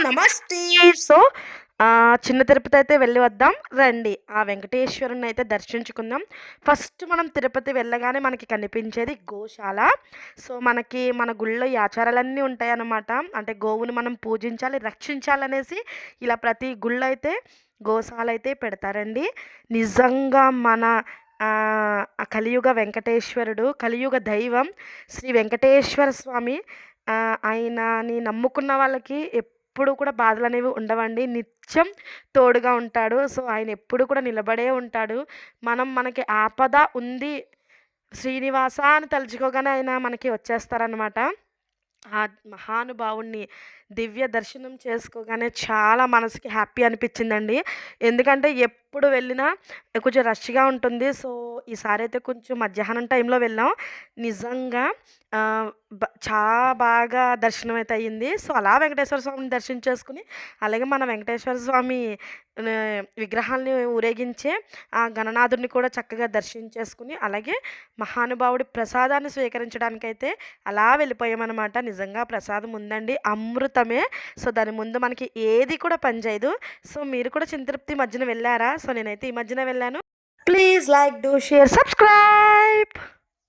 నమస్తే. సో చిన్న తిరుపతి అయితే వెళ్ళి వద్దాం రండి. ఆ వెంకటేశ్వరుని అయితే దర్శించుకుందాం. ఫస్ట్ మనం తిరుపతి వెళ్ళగానే మనకి కనిపించేది గోశాల. సో మనకి మన గుళ్ళో ఈ ఆచారాలన్నీ ఉంటాయన్నమాట. అంటే గోవుని మనం పూజించాలి, రక్షించాలనేసి ఇలా ప్రతి గుళ్ళో అయితే గోశాల అయితే పెడతారండి. నిజంగా మన ఆ కలియుగ వెంకటేశ్వరుడు, కలియుగ దైవం శ్రీ వెంకటేశ్వర స్వామి. ఆయనని నమ్ముకున్న వాళ్ళకి ఎప్పుడు కూడా బాధలనేవి ఉండవండి. నిత్యం తోడుగా ఉంటాడు. సో, ఆయన ఎప్పుడు కూడా నిలబడే ఉంటాడు. మనకి ఆపద ఉంది శ్రీనివాస అని తలుచుకోగానే ఆయన మనకి వచ్చేస్తారనమాట. ఆ మహానుభావుడిని దివ్య దర్శనం చేసుకోగానే చాలా మనసుకి హ్యాపీ అనిపించిందండి. ఎందుకంటే ఎప్పుడు వెళ్ళినా కొంచెం రష్‌గా ఉంటుంది. సో, ఈసారైతే కొంచెం మధ్యాహ్నం టైంలో వెళ్ళాం. నిజంగా చాలా బాగా దర్శనం అయితే అయ్యింది. సో, అలా వెంకటేశ్వర స్వామిని దర్శించేసుకొని, అలాగే మన వెంకటేశ్వర స్వామి విగ్రహాల్ని ఊరేగించే ఆ గణనాథుడిని కూడా చక్కగా దర్శించేసుకొని, అలాగే మహానుభావుడి ప్రసాదాన్ని స్వీకరించడానికైతే అలా వెళ్ళిపోయామనమాట. నిజంగా ప్రసాదం ఉందండి. అమృతమే. సో, దాని ముందు మనకి ఏది కూడా పనిచేయదు. సో, మీరు కూడా చింతృప్తి మధ్యన వెళ్లారా? సో, నేనైతే ఈ మధ్యన వెళ్ళాను. Please like, do, share, subscribe.